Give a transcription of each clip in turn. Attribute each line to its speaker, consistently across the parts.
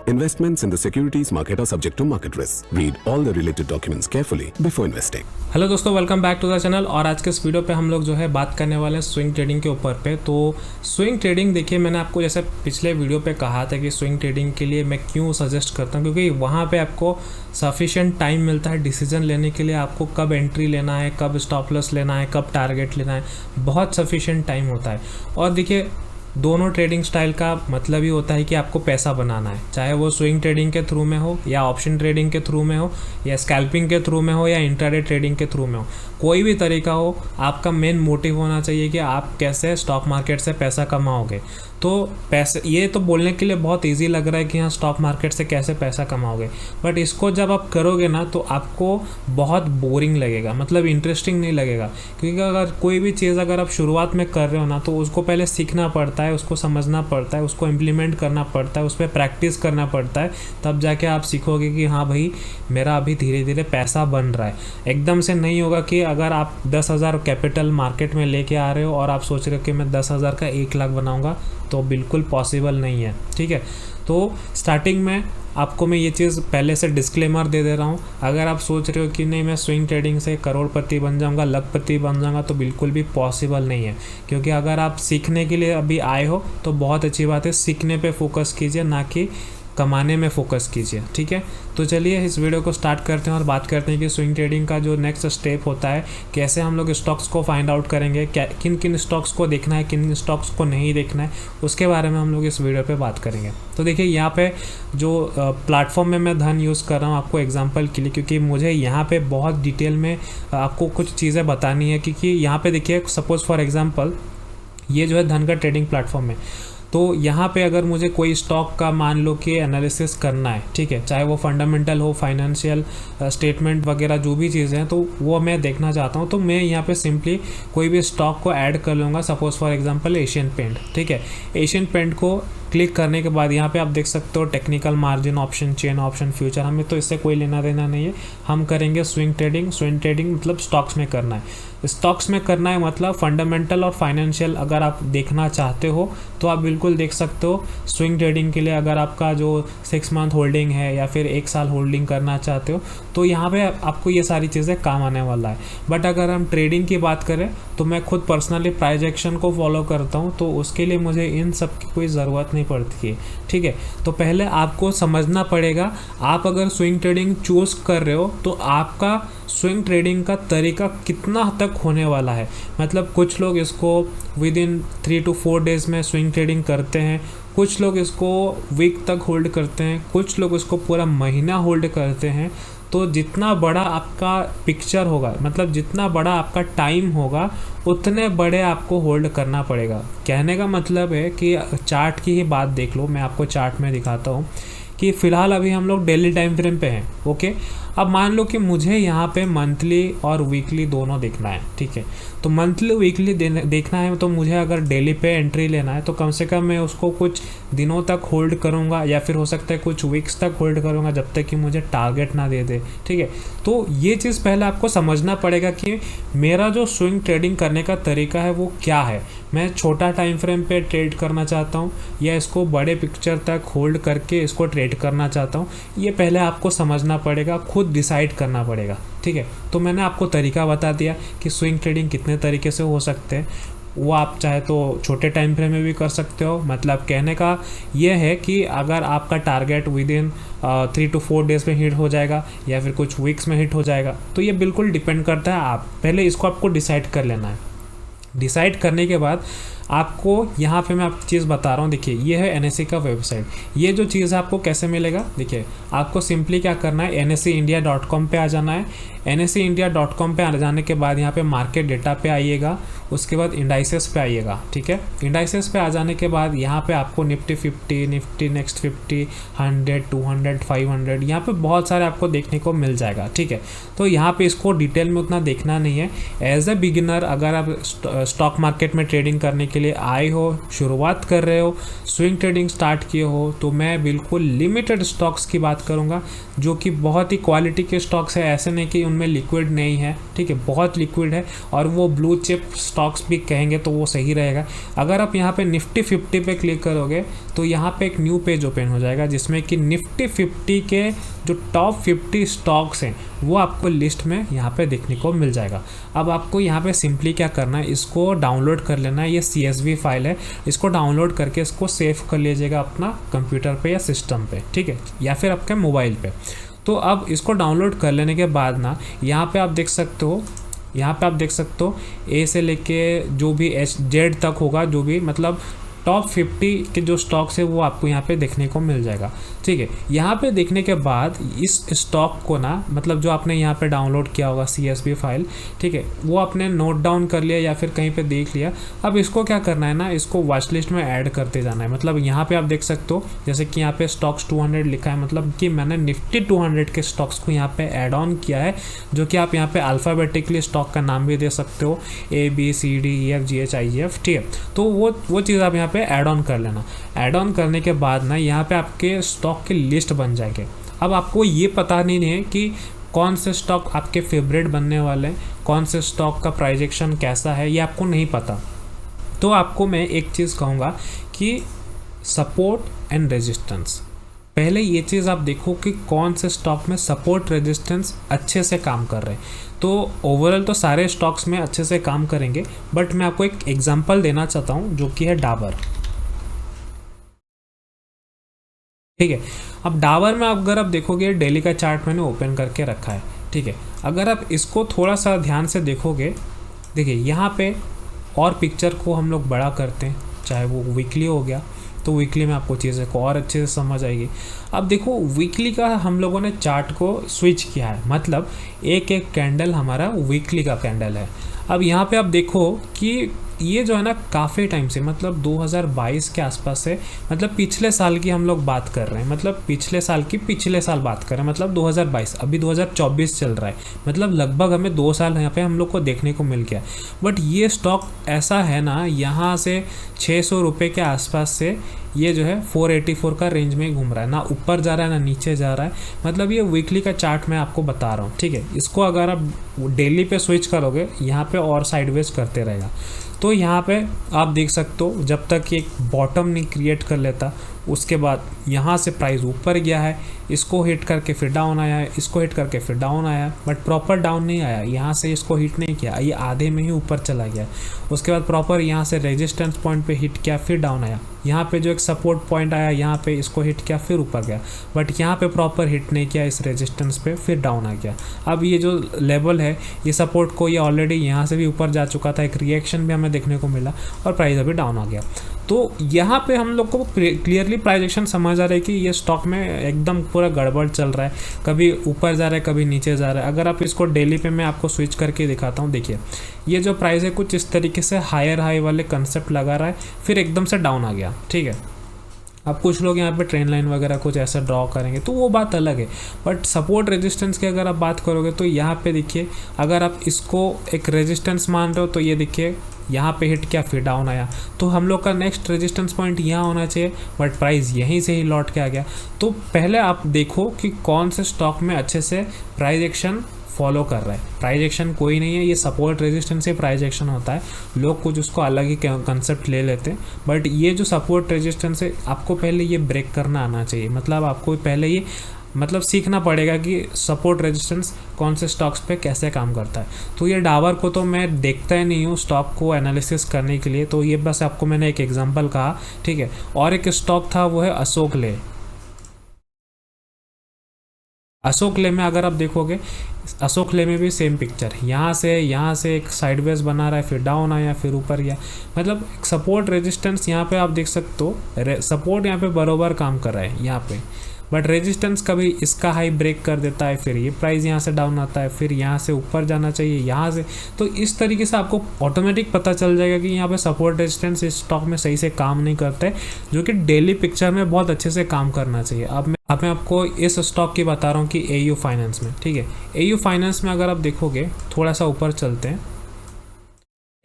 Speaker 1: Investments in the securities market are subject to market risk. Read all the related documents carefully before investing.
Speaker 2: Hello दोस्तों, welcome back to the channel. और आज के इस video पे हम लोग जो है बात करने वाले हैं स्विंग ट्रेडिंग के ऊपर पे। तो स्विंग ट्रेडिंग देखिए, मैंने आपको जैसे पिछले वीडियो पे कहा था कि स्विंग ट्रेडिंग के लिए मैं क्यों सजेस्ट करता हूँ, क्योंकि वहाँ पे आपको सफिशिएंट टाइम मिलता है डिसीजन लेने के लिए। आपको कब एंट्री लेना है, कब स्टॉप लॉस लेना है, कब टारगेट लेना है, बहुत सफिशिएंट टाइम होता है। और देखिए, दोनों ट्रेडिंग स्टाइल का मतलब ही होता है कि आपको पैसा बनाना है, चाहे वो स्विंग ट्रेडिंग के थ्रू में हो या ऑप्शन ट्रेडिंग के थ्रू में हो या स्कैल्पिंग के थ्रू में हो या इंट्राडे ट्रेडिंग के थ्रू में हो। कोई भी तरीका हो, आपका मेन मोटिव होना चाहिए कि आप कैसे स्टॉक मार्केट से पैसा कमाओगे। तो पैसे, ये तो बोलने के लिए बहुत इजी लग रहा है कि हाँ स्टॉक मार्केट से कैसे पैसा कमाओगे, बट इसको जब आप करोगे ना तो आपको बहुत बोरिंग लगेगा, मतलब इंटरेस्टिंग नहीं लगेगा। क्योंकि अगर कोई भी चीज़ अगर आप शुरुआत में कर रहे हो ना, तो उसको पहले सीखना पड़ता है, उसको समझना पड़ता है, उसको इम्प्लीमेंट करना पड़ता है, उस पर प्रैक्टिस करना पड़ता है, तब जाके आप सीखोगे कि हाँ भाई मेरा अभी धीरे धीरे पैसा बन रहा है। एकदम से नहीं होगा कि अगर आप 10,000 कैपिटल मार्केट में लेके आ रहे हो और आप सोच रहे हो कि मैं 10,000 का 1 लाख बनाऊंगा, तो बिल्कुल पॉसिबल नहीं है। ठीक है, तो स्टार्टिंग में आपको मैं ये चीज़ पहले से डिस्क्लेमर दे दे रहा हूँ। अगर आप सोच रहे हो कि नहीं मैं स्विंग ट्रेडिंग से करोड़पति बन जाऊँगा, लखपति बन जाऊँगा, तो बिल्कुल भी पॉसिबल नहीं है। क्योंकि अगर आप सीखने के लिए अभी आए हो तो बहुत अच्छी बात है, सीखने पे फोकस कीजिए, ना कि कमाने में फोकस कीजिए। ठीक है, तो चलिए इस वीडियो को स्टार्ट करते हैं और बात करते हैं कि स्विंग ट्रेडिंग का जो नेक्स्ट स्टेप होता है, कैसे हम लोग स्टॉक्स को फाइंड आउट करेंगे, किन किन स्टॉक्स को देखना है, किन स्टॉक्स को नहीं देखना है, उसके बारे में हम लोग इस वीडियो पे बात करेंगे। तो देखिए, यहाँ पे जो प्लेटफॉर्म में मैं धन यूज़ कर रहा हूँ आपको एग्जांपल के लिए, क्योंकि मुझे यहाँ पे बहुत डिटेल में आपको कुछ चीज़ें बतानी है। क्योंकि यहाँ पे देखिए, सपोज़ फॉर एग्जांपल ये जो है धन का ट्रेडिंग प्लेटफॉर्म है, तो यहाँ पे अगर मुझे कोई स्टॉक का मान लो कि एनालिसिस करना है, ठीक है, चाहे वो फंडामेंटल हो, फाइनेंशियल स्टेटमेंट वगैरह जो भी चीज़ें हैं, तो वो मैं देखना चाहता हूँ, तो मैं यहाँ पे सिंपली कोई भी स्टॉक को ऐड कर लूँगा। Suppose for example Asian paint, ठीक है, एशियन पेंट को क्लिक करने के बाद यहाँ पे आप देख सकते हो technical margin option, chain option, future, हमें तो इससे कोई लेना देना नहीं है। हम करेंगे स्विंग ट्रेडिंग। स्विंग ट्रेडिंग मतलब स्टॉक्स में करना है, स्टॉक्स में करना है, मतलब फंडामेंटल और फाइनेंशियल अगर आप देखना चाहते हो तो आप बिल्कुल देख सकते हो। स्विंग ट्रेडिंग के लिए अगर आपका जो 6 मंथ होल्डिंग है या फिर 1 साल होल्डिंग करना चाहते हो, तो यहाँ पे आपको ये सारी चीज़ें काम आने वाला है। बट अगर हम ट्रेडिंग की बात करें तो मैं खुद पर्सनली प्राइस एक्शन को फॉलो करता हूँ, तो उसके लिए मुझे इन सब की कोई ज़रूरत नहीं पड़ती है। ठीक है, तो पहले आपको समझना पड़ेगा, आप अगर स्विंग ट्रेडिंग चूज़ कर रहे हो तो आपका स्विंग ट्रेडिंग का तरीका कितना तक होने वाला है। मतलब कुछ लोग इसको विद इन 3 to 4 डेज़ में स्विंग ट्रेडिंग करते हैं, कुछ लोग इसको वीक तक होल्ड करते हैं, कुछ लोग इसको पूरा महीना होल्ड करते हैं। तो जितना बड़ा आपका पिक्चर होगा, मतलब जितना बड़ा आपका टाइम होगा, उतने बड़े आपको होल्ड करना पड़ेगा। कहने का मतलब है कि चार्ट की ही बात देख लो, मैं आपको चार्ट में दिखाता हूँ कि फ़िलहाल अभी हम लोग डेली टाइम फ्रेम पे हैं। ओके, अब मान लो कि मुझे यहाँ पे मंथली और वीकली दोनों देखना है। ठीक है, तो मंथली वीकली देखना है, तो मुझे अगर डेली पे एंट्री लेना है तो कम से कम मैं उसको कुछ दिनों तक होल्ड करूँगा, या फिर हो सकता है कुछ वीक्स तक होल्ड करूँगा, जब तक कि मुझे टारगेट ना दे दे। ठीक है, तो ये चीज़ पहले आपको समझना पड़ेगा कि मेरा जो स्विंग ट्रेडिंग करने का तरीका है वो क्या है। मैं छोटा टाइम फ्रेम पे ट्रेड करना चाहता हूँ या इसको बड़े पिक्चर तक होल्ड करके इसको ट्रेड करना चाहता हूँ, ये पहले आपको समझना पड़ेगा, खुद डिसाइड करना पड़ेगा। ठीक है, तो मैंने आपको तरीका बता दिया कि स्विंग ट्रेडिंग कितने तरीके से हो सकते हैं। वो आप चाहे तो छोटे टाइम फ्रेम में भी कर सकते हो। मतलब कहने का ये है कि अगर आपका target with in 3 to 4 days में हिट हो जाएगा या फिर कुछ वीक्स में हिट हो जाएगा, तो ये बिल्कुल डिपेंड करता है। आप पहले इसको आपको डिसाइड कर लेना है। डिसाइड करने के बाद आपको यहाँ पे मैं आपको चीज़ बता रहा हूँ। देखिए, ये है NSE का वेबसाइट। ये जो चीज़ है आपको कैसे मिलेगा, देखिए आपको सिंपली क्या करना है, NSEindia.com पे आ जाना है। NSEindia.com पे आ जाने के बाद यहाँ पे मार्केट डेटा पे आइएगा, उसके बाद इंडाइसेस पे आइएगा। ठीक है, इंडाइसेस पे आ जाने के बाद यहाँ पे आपको निफ्टी 50, निफ्टी नेक्स्ट 50, 100, 200, 500, यहाँ पे बहुत सारे आपको देखने को मिल जाएगा। ठीक है, तो यहाँ पे इसको डिटेल में उतना देखना नहीं है। एज ए बिगिनर अगर आप स्टॉक मार्केट में ट्रेडिंग करने के लिए आए हो, शुरुआत कर रहे हो, स्विंग ट्रेडिंग स्टार्ट किए हो, तो मैं बिल्कुल लिमिटेड स्टॉक्स की बात करूंगा जो कि बहुत ही क्वालिटी के स्टॉक्स है। ऐसे नहीं कि उनमें लिक्विड नहीं है, ठीक है, बहुत लिक्विड है, और वो ब्लू चिप स्टॉक्स भी कहेंगे तो वो सही रहेगा। अगर आप यहाँ पे निफ्टी 50 पे क्लिक करोगे तो यहाँ पे एक न्यू पेज ओपन हो जाएगा जिसमें कि निफ्टी 50 के जो टॉप 50 स्टॉक्स हैं वो आपको लिस्ट में यहाँ पे देखने को मिल जाएगा। अब आपको यहाँ पे सिंपली क्या करना है, इसको डाउनलोड कर लेना है। ये CSV फाइल है, इसको डाउनलोड करके इसको सेव कर लीजिएगा अपना कंप्यूटर पे या सिस्टम पे, ठीक है, या फिर आपके मोबाइल पे। तो अब इसको डाउनलोड कर लेने के बाद ना यहाँ पे आप देख सकते हो, A से लेके जो भी Z तक होगा, जो भी मतलब टॉप 50 के जो स्टॉक्स है वो आपको यहाँ पे देखने को मिल जाएगा, ठीक है। यहाँ पे देखने के बाद इस स्टॉक को ना, मतलब जो आपने यहाँ पे डाउनलोड किया होगा CSV फाइल, ठीक है, वो आपने नोट डाउन कर लिया या फिर कहीं पे देख लिया। अब इसको क्या करना है ना, इसको वॉच लिस्ट में ऐड करते जाना है। मतलब यहाँ पे आप देख सकते हो जैसे कि यहाँ पे स्टॉक्स 200 लिखा है, मतलब कि मैंने निफ्टी 200 के स्टॉक्स को यहाँ पे ऐड ऑन किया है, जो कि आप यहाँ पे अल्फ़ाबेटिकली स्टॉक का नाम भी दे सकते हो, ABCDEFGHIF, ठीक है। तो वो चीज़ आप यहाँ पे ऐड ऑन कर लेना। ऐड ऑन करने के बाद ना यहाँ पे आपके स्टॉक की लिस्ट बन जाएंगे। अब आपको ये पता नहीं है कि कौन से स्टॉक आपके फेवरेट बनने वाले हैं, कौन से स्टॉक का प्राइस एक्शन कैसा है, ये आपको नहीं पता। तो आपको मैं एक चीज़ कहूँगा कि सपोर्ट एंड रेजिस्टेंस, पहले ये चीज़ आप देखो कि कौन से स्टॉक में सपोर्ट रेजिस्टेंस अच्छे से काम कर रहे हैं। तो ओवरऑल तो सारे स्टॉक्स में अच्छे से काम करेंगे, बट मैं आपको एक एग्जांपल देना चाहता हूँ जो कि है डाबर, ठीक है। अब डाबर में अगर आप देखोगे, डेली का चार्ट मैंने ओपन करके रखा है, ठीक है। अगर आप इसको थोड़ा सा ध्यान से देखोगे, देखिए यहाँ पे और पिक्चर को हम लोग बड़ा करते हैं, चाहे वो वीकली हो गया तो वीकली में आपको चीज़ें को और अच्छे से समझ आएगी। अब देखो वीकली का हम लोगों ने चार्ट को स्विच किया है, मतलब एक एक कैंडल हमारा वीकली का कैंडल है। अब यहाँ पे आप देखो कि ये जो है ना काफ़ी टाइम से, मतलब 2022 के आसपास से, मतलब पिछले साल की हम लोग बात कर रहे हैं, मतलब पिछले साल की पिछले साल बात कर रहे हैं, मतलब 2022, अभी 2024 चल रहा है, मतलब लगभग हमें 2 साल यहाँ पे हम लोग को देखने को मिल गया। बट ये स्टॉक ऐसा है ना, यहाँ से 600 रुपये के आसपास से ये जो है 484 का रेंज में घूम रहा है, ना ऊपर जा रहा है ना नीचे जा रहा है। मतलब ये वीकली का चार्ट मैं आपको बता रहा हूँ, ठीक है। इसको अगर आप डेली पे स्विच करोगे यहाँ पे और साइडवेज करते रहेगा। तो यहाँ पे आप देख सकते हो जब तक एक बॉटम नहीं क्रिएट कर लेता, उसके बाद यहाँ से प्राइस ऊपर गया है, इसको हिट करके फिर डाउन आया है, इसको हिट करके फिर डाउन आया, बट प्रॉपर डाउन नहीं आया, यहाँ से इसको हिट नहीं किया, ये आधे में ही ऊपर चला गया। उसके बाद प्रॉपर यहाँ से रेजिस्टेंस पॉइंट पे हिट किया, फिर डाउन आया, यहाँ पे जो एक सपोर्ट पॉइंट आया यहाँ पे इसको हिट किया, फिर ऊपर गया, बट यहाँ पे प्रॉपर हिट नहीं किया इस रेजिस्टेंस पे, फिर डाउन आ गया। अब ये जो लेवल है, ये सपोर्ट को ये ऑलरेडी यहाँ से भी ऊपर जा चुका था, एक रिएक्शन भी हमें देखने को मिला और प्राइस अभी डाउन आ गया। तो यहाँ पे हम लोग को क्लियरली प्राइस एक्शन समझ आ रहा है कि ये स्टॉक में एकदम पूरा गड़बड़ चल रहा है, कभी ऊपर जा रहा है कभी नीचे जा रहा है। अगर आप इसको डेली पे मैं आपको स्विच करके दिखाता हूँ, देखिए ये जो प्राइस है कुछ इस तरीके से हायर हाई वाले कंसेप्ट लगा रहा है, फिर एकदम से डाउन आ गया, ठीक है। अब कुछ लोग यहाँ पे ट्रेंड लाइन वगैरह कुछ ऐसा ड्रॉ करेंगे तो वो बात अलग है, बट सपोर्ट रेजिस्टेंस की अगर आप बात करोगे तो यहाँ पे देखिए, अगर आप इसको एक रेजिस्टेंस मान रहे हो तो ये देखिए यहाँ पे हिट किया फिर डाउन आया, तो हम लोग का नेक्स्ट रेजिस्टेंस पॉइंट यहाँ होना चाहिए, बट प्राइस यहीं से ही लौट के आ गया। तो पहले आप देखो कि कौन से स्टॉक में अच्छे से प्राइस एक्शन फॉलो कर रहा है। प्राइस एक्शन कोई नहीं है, ये सपोर्ट रेजिस्टेंस से प्राइस एक्शन होता है, लोग कुछ उसको अलग ही कंसेप्ट ले लेते हैं, बट ये जो सपोर्ट रेजिस्टेंस है आपको पहले ये ब्रेक करना आना चाहिए। मतलब आपको पहले ये मतलब सीखना पड़ेगा कि सपोर्ट रेजिस्टेंस कौन से स्टॉक्स पे कैसे काम करता है। तो ये डाबर को तो मैं देखता ही नहीं हूँ स्टॉक को एनालिसिस करने के लिए, तो ये बस आपको मैंने एक एग्जांपल कहा, ठीक है। और एक स्टॉक था वो है अशोक ले। अशोक ले में अगर आप देखोगे, अशोक ले में भी सेम पिक्चर, यहाँ से एक साइडवेज बना रहा है, फिर डाउन आया फिर ऊपर गया। मतलब सपोर्ट रेजिस्टेंस यहाँ पे आप देख सकते हो, सपोर्ट यहाँ पे बराबर काम कर रहा है यहाँ पे, बट रेजिस्टेंस कभी इसका हाई ब्रेक कर देता है, फिर ये प्राइस यहाँ से डाउन आता है, फिर यहाँ से ऊपर जाना चाहिए यहाँ से। तो इस तरीके से आपको ऑटोमेटिक पता चल जाएगा कि यहाँ पे सपोर्ट रेजिस्टेंस इस स्टॉक में सही से काम नहीं करता है, जो कि डेली पिक्चर में बहुत अच्छे से काम करना चाहिए। अब मैं आपको इस स्टॉक की बता रहा हूँ कि AU फाइनेंस में, ठीक है। AU फाइनेंस में अगर आप देखोगे, थोड़ा सा ऊपर चलते हैं,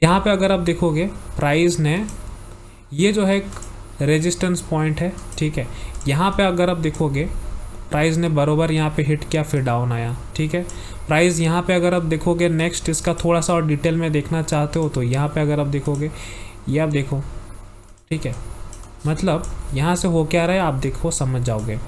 Speaker 2: यहाँ पे अगर आप देखोगे प्राइस ने ये जो है एक रेजिस्टेंस पॉइंट है, ठीक है। यहाँ पे अगर आप देखोगे प्राइस ने बरोबर यहाँ पे हिट किया, फिर डाउन आया, ठीक है। प्राइस यहाँ पे अगर आप देखोगे नेक्स्ट इसका थोड़ा सा और डिटेल में देखना चाहते हो तो यहाँ पे अगर आप देखोगे, ये आप देखो, ठीक है। मतलब यहाँ से हो क्या रहा है आप देखो, समझ जाओगे।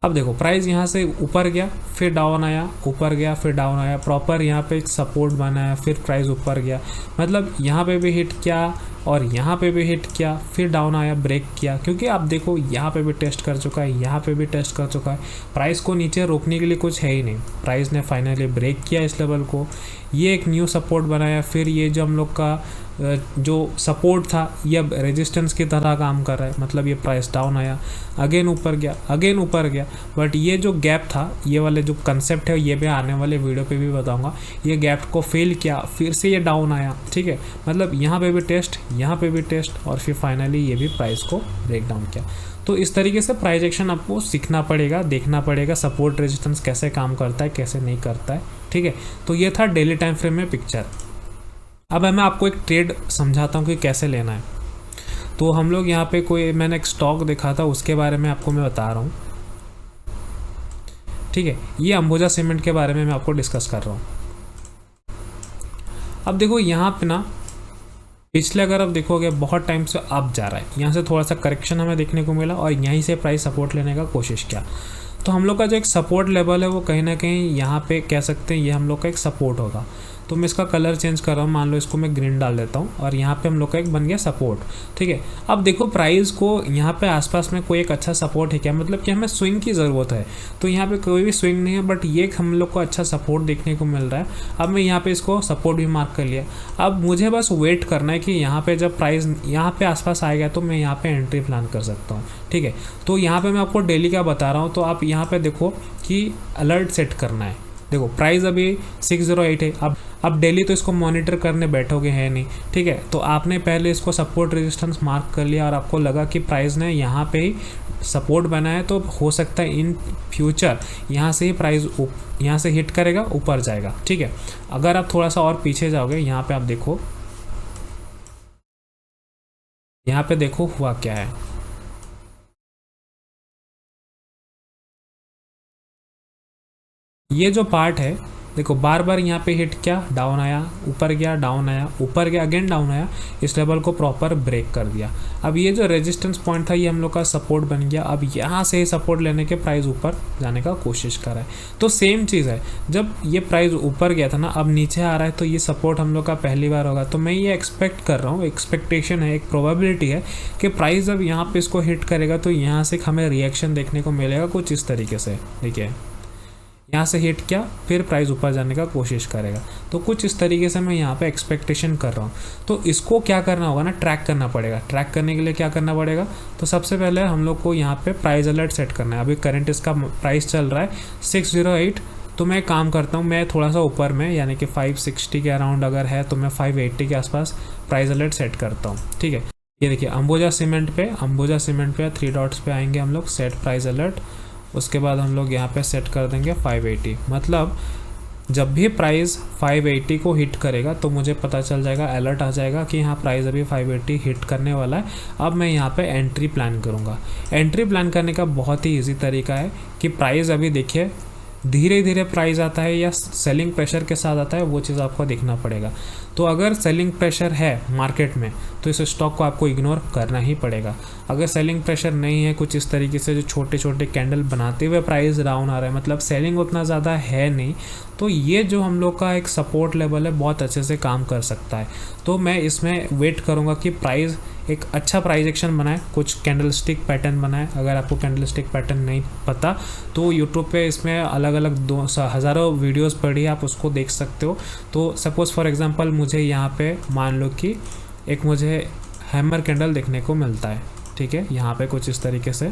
Speaker 2: अब देखो प्राइस यहाँ से ऊपर गया, फिर डाउन आया, ऊपर गया, फिर डाउन आया, प्रॉपर यहाँ पे एक सपोर्ट बनाया, फिर प्राइस ऊपर गया। मतलब यहाँ पे भी हिट किया और यहाँ पे भी हिट किया, फिर डाउन आया, ब्रेक किया। क्योंकि आप देखो यहाँ पे भी टेस्ट कर चुका है, यहाँ पे भी टेस्ट कर चुका है। प्राइस को नीचे रोकने के लिए कुछ है ही नहीं। प्राइस ने फाइनली ब्रेक किया इस लेवल को, ये एक न्यू सपोर्ट बनाया। फिर ये जो हम लोग का जो सपोर्ट था ये अब रेजिस्टेंस की तरह काम कर रहा है। मतलब ये प्राइस डाउन आया, अगेन ऊपर गया, अगेन ऊपर गया। बट ये जो गैप था, ये वाले जो कंसेप्ट है ये मैं आने वाले वीडियो पे भी बताऊंगा। ये गैप को फेल किया, फिर से ये डाउन आया, ठीक है। मतलब यहाँ पे भी टेस्ट, यहाँ पे भी टेस्ट, और फिर फाइनली ये भी प्राइस को ब्रेक डाउन किया। तो इस तरीके से प्राइस एक्शन आपको सीखना पड़ेगा, देखना पड़ेगा सपोर्ट रेजिस्टेंस कैसे काम करता है, कैसे नहीं करता है, ठीक है। तो ये था डेली टाइम फ्रेम में पिक्चर। अब मैं आपको एक ट्रेड समझाता हूँ कि कैसे लेना है। तो हम लोग यहाँ पे कोई मैंने एक स्टॉक देखा था, उसके बारे में आपको मैं बता रहा हूँ, ठीक है। ये अंबुजा सीमेंट के बारे में मैं आपको डिस्कस कर रहा हूँ। अब देखो यहाँ पे ना पिछले अगर आप देखोगे बहुत टाइम से अप जा रहा है, यहाँ से थोड़ा सा करेक्शन हमें देखने को मिला और यहीं से प्राइस सपोर्ट लेने का कोशिश किया। तो हम लोग का जो एक सपोर्ट लेवल है वो कहीं ना कहीं यहाँ पे कह सकते हैं ये हम लोग का एक सपोर्ट होगा। तो मैं इसका कलर चेंज कर रहा हूँ, मान लो इसको मैं ग्रीन डाल देता हूँ और यहाँ पे हम लोग का एक बन गया सपोर्ट, ठीक है। अब देखो प्राइस को यहाँ पे आसपास में कोई एक अच्छा सपोर्ट है क्या, मतलब कि हमें स्विंग की ज़रूरत है। तो यहाँ पे कोई भी स्विंग नहीं है, बट ये हम लोग को अच्छा सपोर्ट देखने को मिल रहा है। अब मैं यहाँ पे इसको सपोर्ट भी मार्क कर लिया। अब मुझे बस वेट करना है कि यहाँ पे जब प्राइस यहाँ पे आसपास आएगा तो मैं यहाँ पे एंट्री प्लान कर सकता हूँ, ठीक है। तो यहाँ पे मैं आपको डेली का बता रहा हूँ। तो आप यहाँ पे देखो कि अलर्ट सेट करना है। देखो प्राइस अभी 608 है। अब डेली तो इसको मॉनिटर करने बैठोगे है नहीं, ठीक है। तो आपने पहले इसको सपोर्ट रेजिस्टेंस मार्क कर लिया और आपको लगा कि प्राइस ने यहाँ पे ही सपोर्ट बनाया, तो हो सकता है इन फ्यूचर यहाँ से ही प्राइस यहाँ से हिट करेगा, ऊपर जाएगा, ठीक है। अगर आप थोड़ा सा और पीछे जाओगे, यहाँ पे आप देखो, यहाँ पे देखो हुआ क्या है। ये जो पार्ट है देखो बार बार यहाँ पे हिट किया, डाउन आया, ऊपर गया, डाउन आया, ऊपर गया, अगेन डाउन आया, इस लेवल को प्रॉपर ब्रेक कर दिया। अब ये जो रेजिस्टेंस पॉइंट था ये हम लोग का सपोर्ट बन गया। अब यहाँ से सपोर्ट लेने के प्राइस ऊपर जाने का कोशिश कर रहा है। तो सेम चीज़ है, जब ये प्राइस ऊपर गया था ना, अब नीचे आ रहा है, तो ये सपोर्ट हम लोग का पहली बार होगा। तो मैं ये एक्सपेक्ट कर रहा हूँ, एक्सपेक्टेशन है, एक प्रोबेबिलिटी है कि प्राइस जब यहाँ पे इसको हिट करेगा तो यहाँ से हमें रिएक्शन देखने को मिलेगा कुछ इस तरीके से। देखिए यहाँ से हिट किया, फिर प्राइस ऊपर जाने का कोशिश करेगा। तो कुछ इस तरीके से मैं यहाँ पे एक्सपेक्टेशन कर रहा हूँ। तो इसको क्या करना होगा ना, ट्रैक करना पड़ेगा। ट्रैक करने के लिए क्या करना पड़ेगा, तो सबसे पहले हम लोग को यहाँ पे प्राइस अलर्ट सेट करना है। अभी करंट इसका प्राइस चल रहा है 608। तो मैं काम करता हूँ, मैं थोड़ा सा ऊपर में यानी कि 560 के अराउंड अगर है तो मैं 580 के आसपास प्राइस अलर्ट सेट करता हूँ, ठीक है। ये देखिए अंबुजा सीमेंट पे 3 डॉट्स पे आएंगे हम लोग, सेट प्राइस अलर्ट। उसके बाद हम लोग यहाँ पे सेट कर देंगे 580। मतलब जब भी प्राइस 580 को हिट करेगा तो मुझे पता चल जाएगा, अलर्ट आ जाएगा कि यहाँ प्राइस अभी 580 हिट करने वाला है। अब मैं यहाँ पे एंट्री प्लान करूँगा। एंट्री प्लान करने का बहुत ही इजी तरीका है कि प्राइस अभी देखिए धीरे धीरे प्राइस आता है या सेलिंग प्रेशर के साथ आता है, वो चीज़ आपको देखना पड़ेगा। तो अगर सेलिंग प्रेशर है मार्केट में तो इस स्टॉक को आपको इग्नोर करना ही पड़ेगा। अगर सेलिंग प्रेशर नहीं है, कुछ इस तरीके से जो छोटे छोटे कैंडल बनाते हुए प्राइस डाउन आ रहा है, मतलब सेलिंग उतना ज़्यादा है नहीं, तो ये जो हम लोग का एक सपोर्ट लेवल है बहुत अच्छे से काम कर सकता है। तो मैं इसमें वेट करूँगा कि प्राइस एक अच्छा प्राइस एक्शन बनाए, कुछ कैंडल स्टिक पैटर्न बनाए। अगर आपको कैंडल स्टिक पैटर्न नहीं पता तो यूट्यूब पे इसमें अलग अलग हज़ारों वीडियोस पड़ी, आप उसको देख सकते हो। तो सपोज़ फॉर एग्जांपल मुझे यहाँ पे मान लो कि एक मुझे हैमर कैंडल देखने को मिलता है, ठीक है। यहाँ पे कुछ इस तरीके से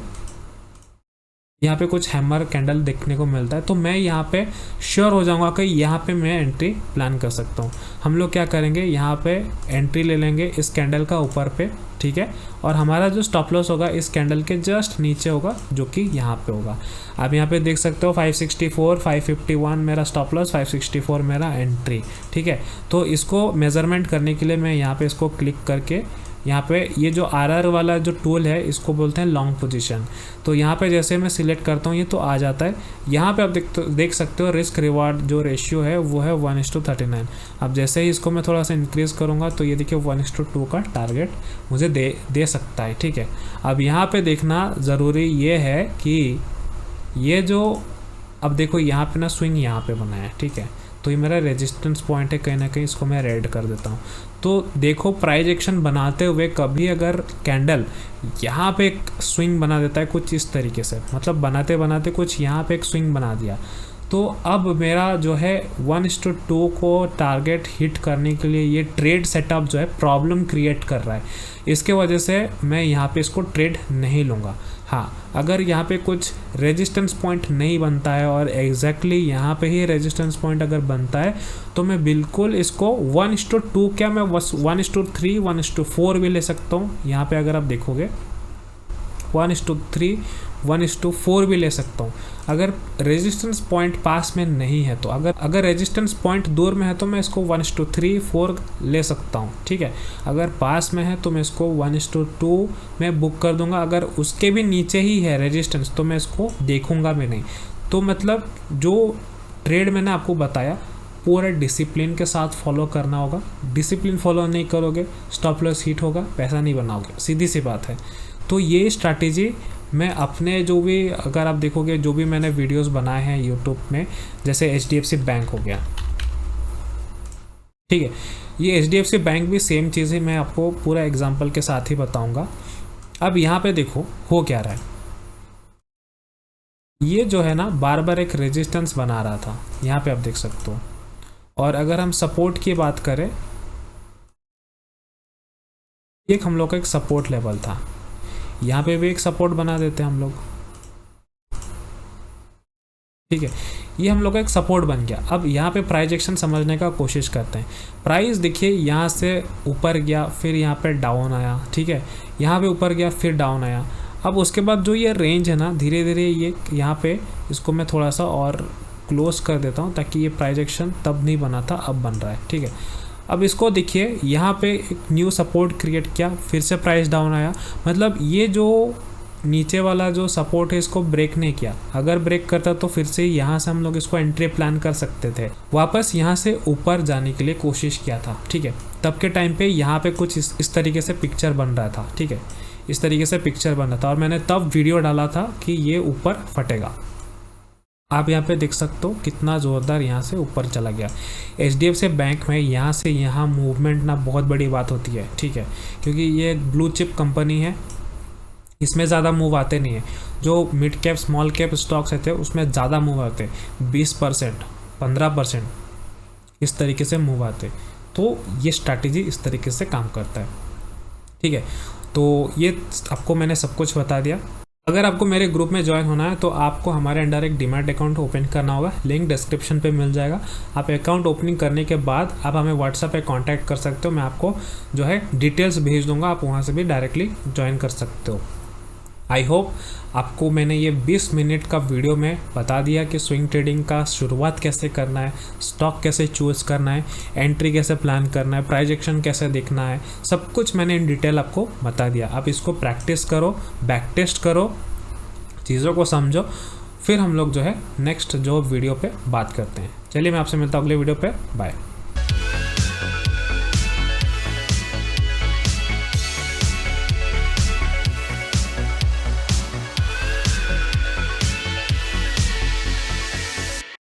Speaker 2: यहाँ पे कुछ हैमर कैंडल देखने को मिलता है, तो मैं यहाँ पे श्योर हो जाऊँगा कि यहाँ पे मैं एंट्री प्लान कर सकता हूँ। हम लोग क्या करेंगे, यहाँ पे एंट्री ले लेंगे इस कैंडल का ऊपर पे, ठीक है, और हमारा जो स्टॉप लॉस होगा इस कैंडल के जस्ट नीचे होगा, जो कि यहाँ पे होगा। आप यहाँ पे देख सकते हो 564, 551 मेरा स्टॉप लॉस, 564 मेरा एंट्री, ठीक है। तो इसको मेज़रमेंट करने के लिए मैं यहाँ पे इसको क्लिक करके यहाँ पे ये जो RR वाला जो टूल है इसको बोलते हैं लॉन्ग पोजीशन। तो यहाँ पे जैसे मैं सिलेक्ट करता हूँ ये तो आ जाता है। यहाँ पे आप देख सकते हो रिस्क रिवार्ड जो रेशियो है वो है 1:39। अब जैसे ही इसको मैं थोड़ा सा इंक्रीज़ करूँगा तो ये देखिए 1:2 का टारगेट मुझे दे सकता है, ठीक है। अब यहाँ पे देखना ज़रूरी ये है कि ये जो अब देखो यहाँ पे ना स्विंग यहाँ पे बना है, ठीक है, तो ये मेरा रेजिस्टेंस पॉइंट है, कहीं ना कहीं इसको मैं रेड कर देता हूँ। तो देखो प्राइस एक्शन बनाते हुए कभी अगर कैंडल यहाँ पे एक स्विंग बना देता है कुछ इस तरीके से, मतलब बनाते बनाते कुछ यहाँ पे एक स्विंग बना दिया, तो अब मेरा जो है 1:2 को टारगेट हिट करने के लिए ये ट्रेड सेटअप जो है प्रॉब्लम क्रिएट कर रहा है। इसके वजह से मैं यहाँ पे इसको ट्रेड नहीं लूँगा। हाँ, अगर यहाँ पे कुछ रेजिस्टेंस पॉइंट नहीं बनता है और एग्जैक्टली यहाँ पे ही रेजिस्टेंस पॉइंट अगर बनता है तो मैं बिल्कुल इसको 1:2 क्या मैं 1:3, 1:4 भी ले सकता हूँ। यहाँ पे अगर आप देखोगे 1:3, 1:4 भी ले सकता हूँ। अगर रेजिस्टेंस पॉइंट पास में नहीं है तो अगर रेजिस्टेंस पॉइंट दूर में है तो मैं इसको 1:3, 4 ले सकता हूँ, ठीक है। अगर पास में है तो मैं इसको 1:2 में बुक कर दूंगा। अगर उसके भी नीचे ही है रेजिस्टेंस तो मैं इसको देखूंगा भी नहीं। तो मतलब जो ट्रेड मैंने आपको बताया पूरे डिसिप्लिन के साथ फॉलो करना होगा। डिसिप्लिन फॉलो नहीं करोगे स्टॉप लॉस हिट होगा, पैसा नहीं बनाओगे, सीधी सी बात है। तो ये स्ट्रैटेजी मैं अपने जो भी अगर आप देखोगे जो भी मैंने वीडियोस बनाए हैं यूट्यूब में, जैसे HDFC बैंक हो गया, ठीक है, ये HDFC बैंक भी सेम चीज़ है, मैं आपको पूरा एग्जांपल के साथ ही बताऊंगा। अब यहाँ पे देखो हो क्या रहा है, ये जो है ना बार बार एक रेजिस्टेंस बना रहा था, यहाँ पे आप देख सकते हो। और अगर हम सपोर्ट की बात करें, एक हम लोग का एक सपोर्ट लेवल था, यहाँ पे भी एक सपोर्ट बना देते हैं हम लोग, ठीक है, ये हम लोग का एक सपोर्ट बन गया। अब यहाँ पे प्राइस एक्शन समझने का कोशिश करते हैं। प्राइस देखिए यहाँ से ऊपर गया, फिर यहाँ पे डाउन आया, ठीक है, यहाँ पे ऊपर गया फिर डाउन आया। अब उसके बाद जो ये रेंज है ना धीरे धीरे ये यहाँ पे इसको मैं थोड़ा सा और क्लोज कर देता हूँ ताकि ये प्राइस एक्शन तब नहीं बना था, अब बन रहा है, ठीक है। अब इसको देखिए यहाँ पे एक न्यू सपोर्ट क्रिएट किया, फिर से प्राइस डाउन आया, मतलब ये जो नीचे वाला जो सपोर्ट है इसको ब्रेक नहीं किया। अगर ब्रेक करता तो फिर से यहाँ से हम लोग इसको एंट्री प्लान कर सकते थे, वापस यहाँ से ऊपर जाने के लिए कोशिश किया था, ठीक है। तब के टाइम पे यहाँ पे कुछ इस तरीके से पिक्चर बन रहा था, ठीक है, इस तरीके से पिक्चर बन रहा था और मैंने तब वीडियो डाला था कि ये ऊपर फटेगा। आप यहाँ पे देख सकते हो कितना ज़ोरदार यहाँ से ऊपर चला गया। HDFC बैंक में यहाँ से यहाँ मूवमेंट ना बहुत बड़ी बात होती है, ठीक है, क्योंकि ये ब्लू चिप कंपनी है, इसमें ज़्यादा मूव आते नहीं है। जो mid cap small cap stocks रहते हैं उसमें ज़्यादा मूव आते हैं, 20%, 15% इस तरीके से मूव आते। तो ये स्ट्रैटेजी इस तरीके से काम करता है, ठीक है। तो ये आपको मैंने सब कुछ बता दिया। अगर आपको मेरे ग्रुप में ज्वाइन होना है तो आपको हमारे अंडर एक डीमैट अकाउंट ओपन करना होगा, लिंक डिस्क्रिप्शन पे मिल जाएगा। आप अकाउंट ओपनिंग करने के बाद आप हमें व्हाट्सएप पे कांटेक्ट कर सकते हो, मैं आपको जो है डिटेल्स भेज दूंगा, आप वहाँ से भी डायरेक्टली ज्वाइन कर सकते हो। आई होप आपको मैंने ये 20 मिनट का वीडियो में बता दिया कि स्विंग ट्रेडिंग का शुरुआत कैसे करना है, स्टॉक कैसे चूज़ करना है, एंट्री कैसे प्लान करना है, प्राइस एक्शन कैसे देखना है, सब कुछ मैंने इन डिटेल आपको बता दिया। आप इसको प्रैक्टिस करो, बैक टेस्ट करो, चीज़ों को समझो, फिर हम लोग जो है नेक्स्ट जो वीडियो पे बात करते हैं। चलिए मैं आपसे मिलता हूँ अगले वीडियो पे, बाय।